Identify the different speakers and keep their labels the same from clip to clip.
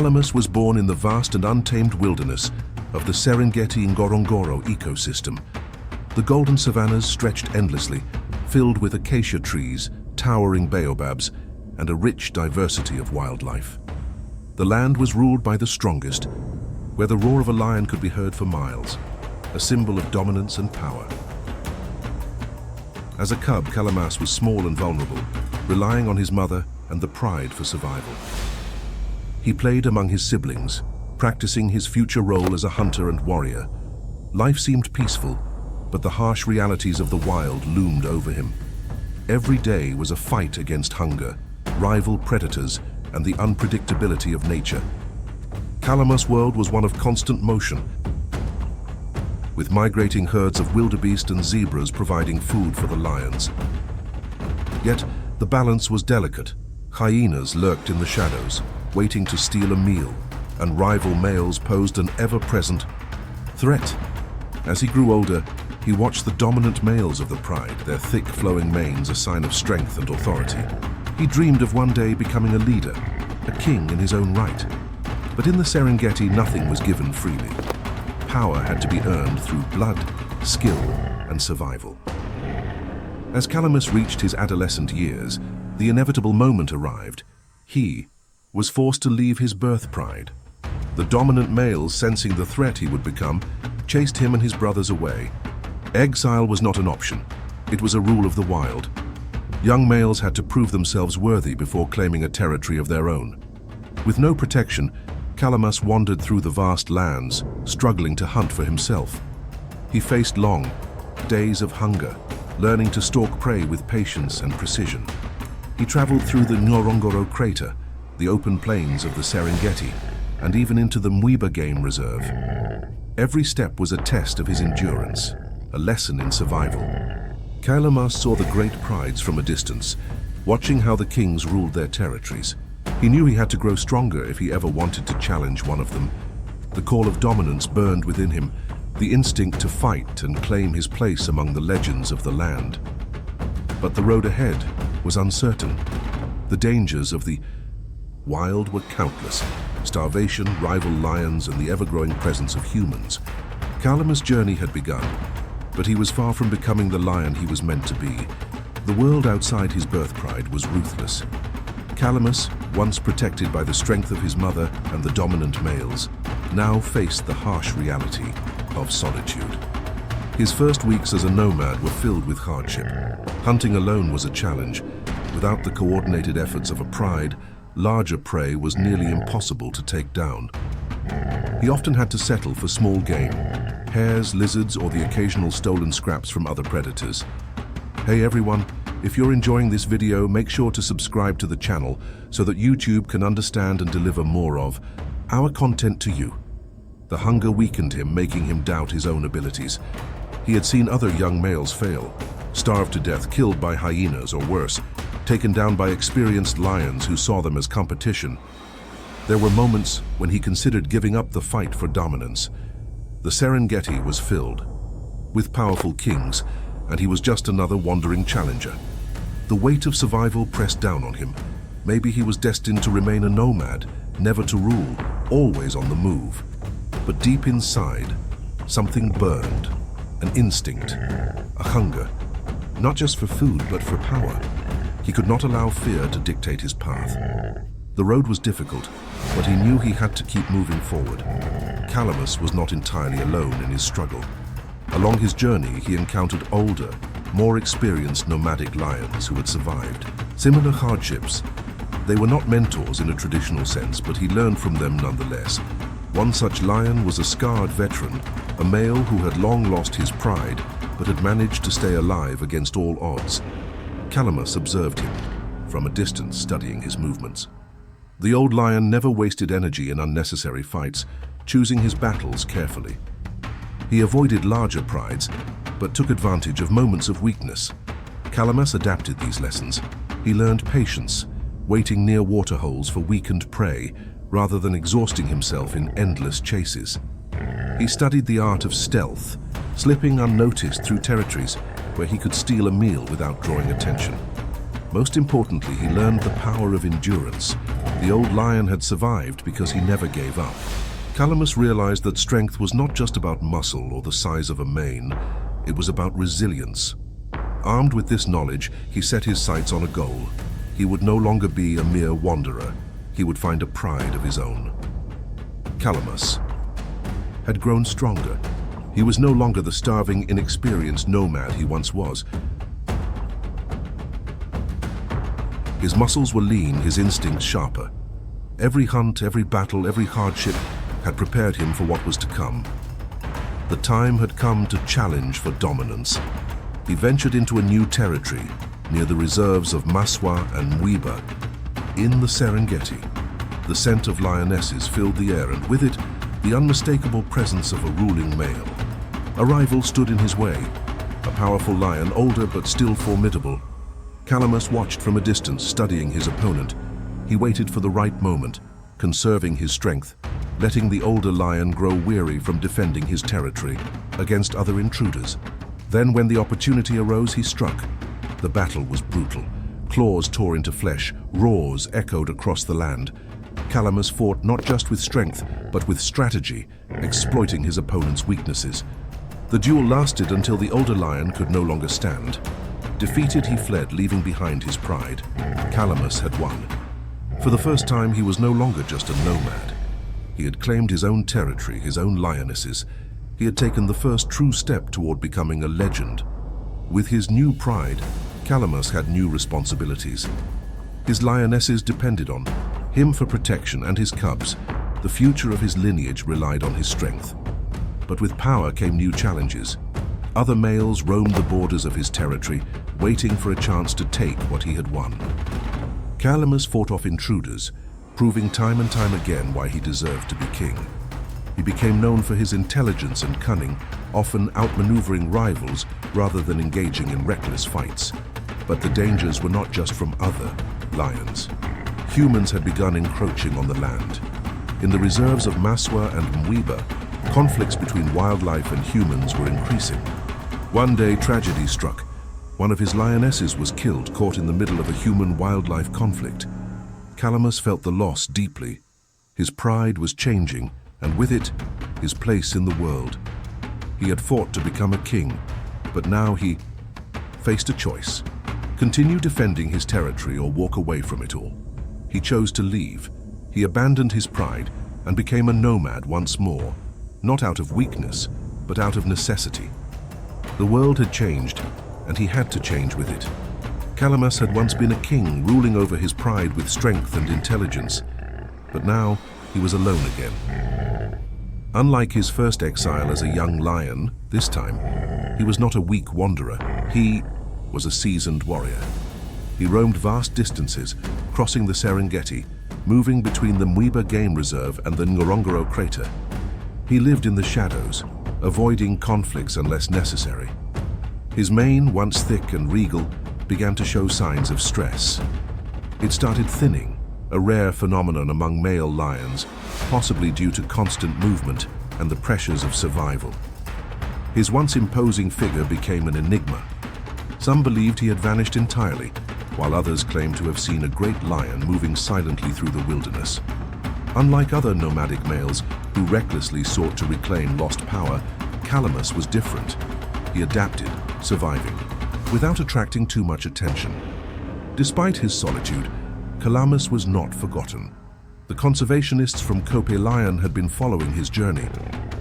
Speaker 1: Kalamas was born in the vast and untamed wilderness of the Serengeti Ngorongoro ecosystem. The golden savannas stretched endlessly, filled with acacia trees, towering baobabs, and a rich diversity of wildlife. The land was ruled by the strongest, where the roar of a lion could be heard for miles, a symbol of dominance and power. As a cub, Kalamas was small and vulnerable, relying on his mother and the pride for survival. He played among his siblings, practicing his future role as a hunter and warrior. Life seemed peaceful, but the harsh realities of the wild loomed over him. Every day was a fight against hunger, rival predators, and the unpredictability of nature. Kalamas' world was one of constant motion, with migrating herds of wildebeest and zebras providing food for the lions. Yet, the balance was delicate. Hyenas lurked in the shadows, waiting to steal a meal, and rival males posed an ever-present threat. As he grew older, he watched the dominant males of the pride, their thick flowing manes a sign of strength and authority. He dreamed of one day becoming a leader, a king in his own right. But in the Serengeti, nothing was given freely. Power had to be earned through blood, skill, and survival. As Kalamas reached his adolescent years, the inevitable moment arrived. He was forced to leave his birth pride. The dominant males, sensing the threat he would become, chased him and his brothers away. Exile was not an option. It was a rule of the wild. Young males had to prove themselves worthy before claiming a territory of their own. With no protection, Kalamas wandered through the vast lands, struggling to hunt for himself. He faced long days of hunger, learning to stalk prey with patience and precision. He traveled through the Ngorongoro Crater, the open plains of the Serengeti, and even into the Mwiba Game Reserve. Every step was a test of his endurance, a lesson in survival. Kalamas saw the great prides from a distance, watching how the kings ruled their territories. He knew he had to grow stronger if he ever wanted to challenge one of them. The call of dominance burned within him, the instinct to fight and claim his place among the legends of the land. But the road ahead was uncertain. The dangers of the wild were countless: starvation, rival lions, and the ever-growing presence of humans. Kalamas' journey had begun, but he was far from becoming the lion he was meant to be. The world outside his birth pride was ruthless. Kalamas, once protected by the strength of his mother and the dominant males, now faced the harsh reality of solitude. His first weeks as a nomad were filled with hardship. Hunting alone was a challenge. Without the coordinated efforts of a pride, larger prey was nearly impossible to take down. He often had to settle for small game, hares, lizards, or the occasional stolen scraps from other predators. Hey everyone, if you're enjoying this video, make sure to subscribe to the channel so that YouTube can understand and deliver more of our content to you. The hunger weakened him, making him doubt his own abilities. He had seen other young males fail, starved to death, killed by hyenas, or worse, taken down by experienced lions who saw them as competition. There were moments when he considered giving up the fight for dominance. The Serengeti was filled with powerful kings, and he was just another wandering challenger. The weight of survival pressed down on him. Maybe he was destined to remain a nomad, never to rule, always on the move. But deep inside, something burned, an instinct, a hunger, not just for food, but for power. He could not allow fear to dictate his path. The road was difficult, but he knew he had to keep moving forward. Kalamas was not entirely alone in his struggle. Along his journey, he encountered older, more experienced nomadic lions who had survived similar hardships. They were not mentors in a traditional sense, but he learned from them nonetheless. One such lion was a scarred veteran, a male who had long lost his pride, but had managed to stay alive against all odds. Kalamas observed him from a distance, studying his movements. The old lion never wasted energy in unnecessary fights, choosing his battles carefully. He avoided larger prides, but took advantage of moments of weakness. Kalamas adapted these lessons. He learned patience, waiting near waterholes for weakened prey, rather than exhausting himself in endless chases. He studied the art of stealth, slipping unnoticed through territories where he could steal a meal without drawing attention. Most importantly, he learned the power of endurance, The old lion had survived because he never gave up. Kalamas realized that strength was not just about muscle or the size of a mane, it was about resilience. Armed with this knowledge, he set his sights on a goal. He would no longer be a mere wanderer. He would find a pride of his own. Kalamas had grown stronger. He was no longer the starving, inexperienced nomad he once was. His muscles were lean, his instincts sharper. Every hunt, every battle, every hardship had prepared him for what was to come. The time had come to challenge for dominance. He ventured into a new territory near the reserves of Maswa and Mwiba. In the Serengeti, the scent of lionesses filled the air, and with it, the unmistakable presence of a ruling male. A rival stood in his way, a powerful lion, older but still formidable. Kalamas watched from a distance, studying his opponent. He waited for the right moment, conserving his strength, letting the older lion grow weary from defending his territory against other intruders. Then, when the opportunity arose, he struck. The battle was brutal. Claws tore into flesh, roars echoed across the land. Kalamas fought not just with strength, but with strategy, exploiting his opponent's weaknesses. The duel lasted until the older lion could no longer stand. Defeated, he fled, leaving behind his pride. Kalamas had won. For the first time, he was no longer just a nomad. He had claimed his own territory, his own lionesses. He had taken the first true step toward becoming a legend. With his new pride, Kalamas had new responsibilities. His lionesses depended on him for protection, and his cubs. The future of his lineage relied on his strength. But with power came new challenges. Other males roamed the borders of his territory, waiting for a chance to take what he had won. Kalamas fought off intruders, proving time and time again why he deserved to be king. He became known for his intelligence and cunning, often outmaneuvering rivals rather than engaging in reckless fights. But the dangers were not just from other lions. Humans had begun encroaching on the land. In the reserves of Maswa and Mwiba, conflicts between wildlife and humans were increasing. One day, tragedy struck. One of his lionesses was killed, caught in the middle of a human-wildlife conflict. Kalamas felt the loss deeply. His pride was changing, and with it, his place in the world. He had fought to become a king, but now he faced a choice. Continue defending his territory or walk away from it all. He chose to leave. He abandoned his pride and became a nomad once more, not out of weakness, but out of necessity. The world had changed, and he had to change with it. Kalamas had once been a king, ruling over his pride with strength and intelligence, but now he was alone again. Unlike his first exile as a young lion, this time, he was not a weak wanderer. He was a seasoned warrior. He roamed vast distances, crossing the Serengeti, moving between the Mwiba Game Reserve and the Ngorongoro Crater. He lived in the shadows, avoiding conflicts unless necessary. His mane, once thick and regal, began to show signs of stress. It started thinning, a rare phenomenon among male lions, possibly due to constant movement and the pressures of survival. His once imposing figure became an enigma. Some believed he had vanished entirely, while others claimed to have seen a great lion moving silently through the wilderness. Unlike other nomadic males who recklessly sought to reclaim lost power, Kalamas was different. He adapted, surviving, without attracting too much attention. Despite his solitude, Kalamas was not forgotten. The conservationists from Kope Lion had been following his journey.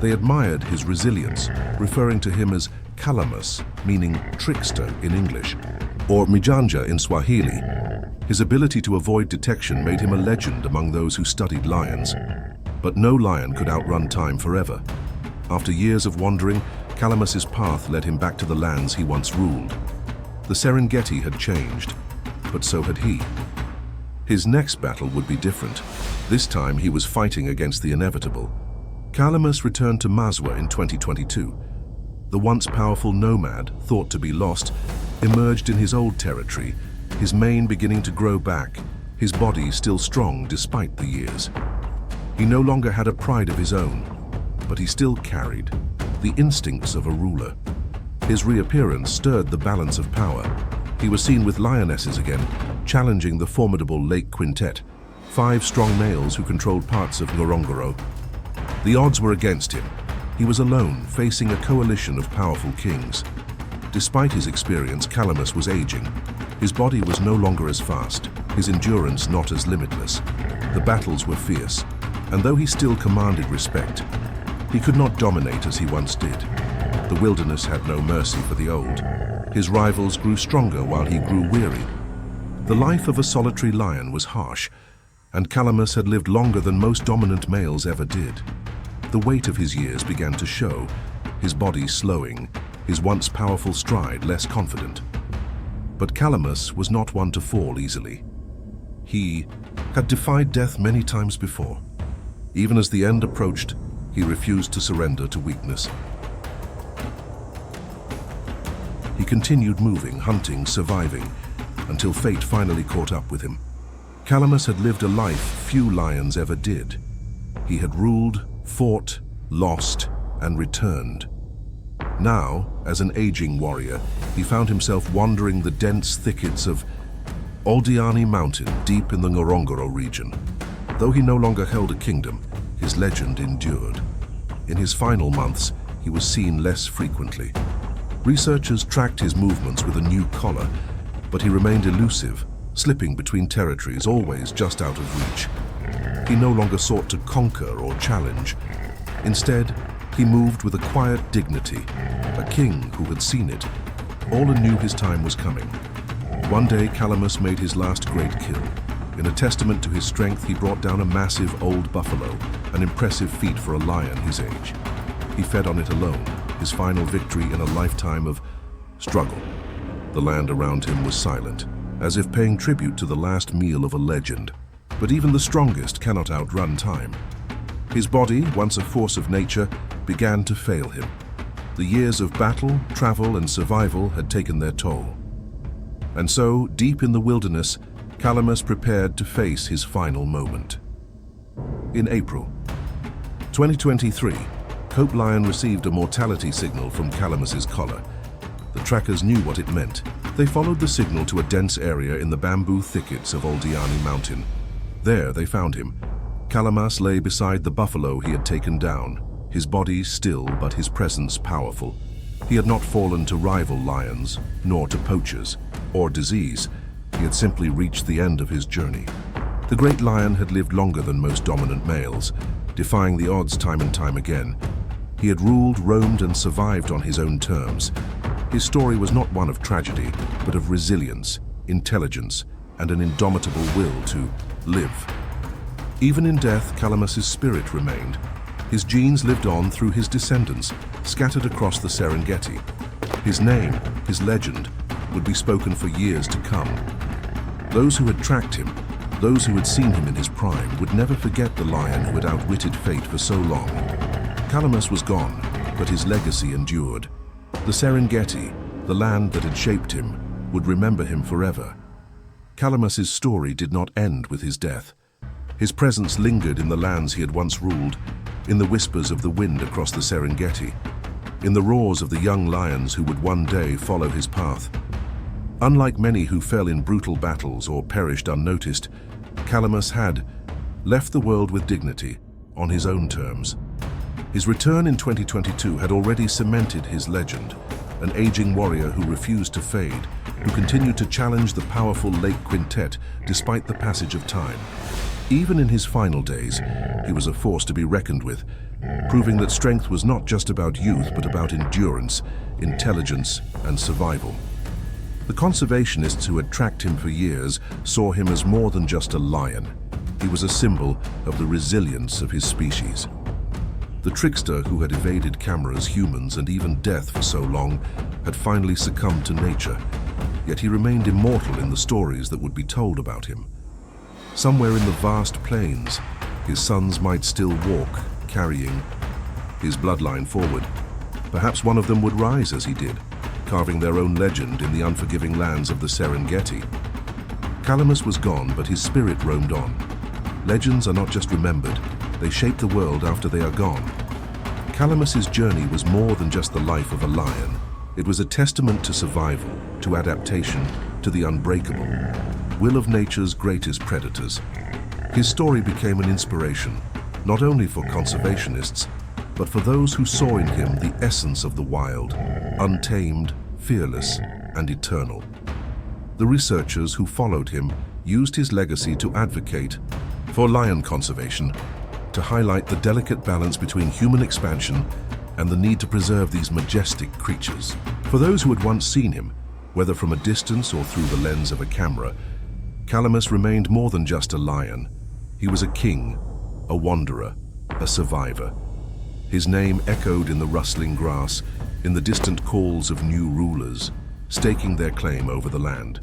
Speaker 1: They admired his resilience, referring to him as Kalamas, meaning trickster in English, or Mjanja in Swahili. His ability to avoid detection made him a legend among those who studied lions. But no lion could outrun time forever. After years of wandering, Kalamas's path led him back to the lands he once ruled. The Serengeti had changed, but so had he. His next battle would be different. This time he was fighting against the inevitable. Kalamas returned to Maswa in 2022. The once powerful nomad, thought to be lost, emerged in his old territory, his mane beginning to grow back, his body still strong despite the years. He no longer had a pride of his own, but he still carried the instincts of a ruler. His reappearance stirred the balance of power. He was seen with lionesses again, challenging the formidable Lake Quintet. 5 strong males who controlled parts of Ngorongoro. The odds were against him. He was alone, facing a coalition of powerful kings. Despite his experience, Kalamas was aging. His body was no longer as fast, his endurance not as limitless. The battles were fierce, and though he still commanded respect, he could not dominate as he once did. The wilderness had no mercy for the old. His rivals grew stronger while he grew weary. The life of a solitary lion was harsh, and Kalamas had lived longer than most dominant males ever did. The weight of his years began to show, his body slowing, his once powerful stride less confident. But Kalamas was not one to fall easily. He had defied death many times before. Even as the end approached, he refused to surrender to weakness. He continued moving, hunting, surviving, until fate finally caught up with him. Kalamas had lived a life few lions ever did. He had ruled, fought, lost, and returned. Now, as an aging warrior, he found himself wandering the dense thickets of Oldiani Mountain deep in the Ngorongoro region. Though he no longer held a kingdom, his legend endured. In his final months, he was seen less frequently. Researchers tracked his movements with a new collar, but he remained elusive, slipping between territories, always just out of reach. He no longer sought to conquer or challenge. Instead, he moved with a quiet dignity, a king who had seen it. All knew his time was coming. One day, Kalamas made his last great kill. In a testament to his strength, he brought down a massive old buffalo, an impressive feat for a lion his age. He fed on it alone, his final victory in a lifetime of struggle. The land around him was silent, as if paying tribute to the last meal of a legend. But even the strongest cannot outrun time. His body, once a force of nature, began to fail him. The years of battle, travel, and survival had taken their toll. And so, deep in the wilderness, Kalamas prepared to face his final moment. In April 2023, Cope Lion received a mortality signal from Kalamas's collar. The trackers knew what it meant. They followed the signal to a dense area in the bamboo thickets of Oldiani Mountain. There they found him. Kalamas lay beside the buffalo he had taken down, his body still but his presence powerful. He had not fallen to rival lions, nor to poachers, or disease. He had simply reached the end of his journey. The great lion had lived longer than most dominant males, defying the odds time and time again. He had ruled, roamed, and survived on his own terms. His story was not one of tragedy, but of resilience, intelligence, and an indomitable will to live. Even in death, Kalamas's spirit remained. His genes lived on through his descendants, scattered across the Serengeti. His name, his legend, would be spoken for years to come. Those who had tracked him, those who had seen him in his prime, would never forget the lion who had outwitted fate for so long. Kalamas was gone, but his legacy endured. The Serengeti, the land that had shaped him, would remember him forever. Kalamas's story did not end with his death. His presence lingered in the lands he had once ruled, in the whispers of the wind across the Serengeti, in the roars of the young lions who would one day follow his path. Unlike many who fell in brutal battles or perished unnoticed, Kalamas had left the world with dignity, on his own terms. His return in 2022 had already cemented his legend, an aging warrior who refused to fade, who continued to challenge the powerful Lake Quintet despite the passage of time. Even in his final days, he was a force to be reckoned with, proving that strength was not just about youth but about endurance, intelligence, and survival. The conservationists who had tracked him for years saw him as more than just a lion. He was a symbol of the resilience of his species. The trickster who had evaded cameras, humans, and even death for so long had finally succumbed to nature, yet he remained immortal in the stories that would be told about him. Somewhere in the vast plains, his sons might still walk, carrying his bloodline forward. Perhaps one of them would rise as he did, carving their own legend in the unforgiving lands of the Serengeti. Kalamas was gone, but his spirit roamed on. Legends are not just remembered, they shape the world after they are gone. Kalamas's journey was more than just the life of a lion. It was a testament to survival, to adaptation, to the unbreakable will of nature's greatest predators. His story became an inspiration, not only for conservationists, but for those who saw in him the essence of the wild, untamed, fearless, and eternal. The researchers who followed him used his legacy to advocate for lion conservation, to highlight the delicate balance between human expansion and the need to preserve these majestic creatures. For those who had once seen him, whether from a distance or through the lens of a camera, Kalamas remained more than just a lion. He was a king, a wanderer, a survivor. His name echoed in the rustling grass, in the distant calls of new rulers, staking their claim over the land.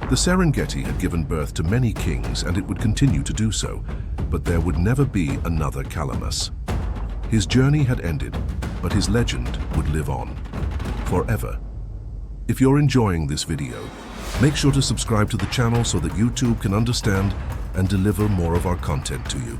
Speaker 1: The Serengeti had given birth to many kings, and it would continue to do so, but there would never be another Kalamas. His journey had ended, but his legend would live on, forever. If you're enjoying this video, make sure to subscribe to the channel so that YouTube can understand and deliver more of our content to you.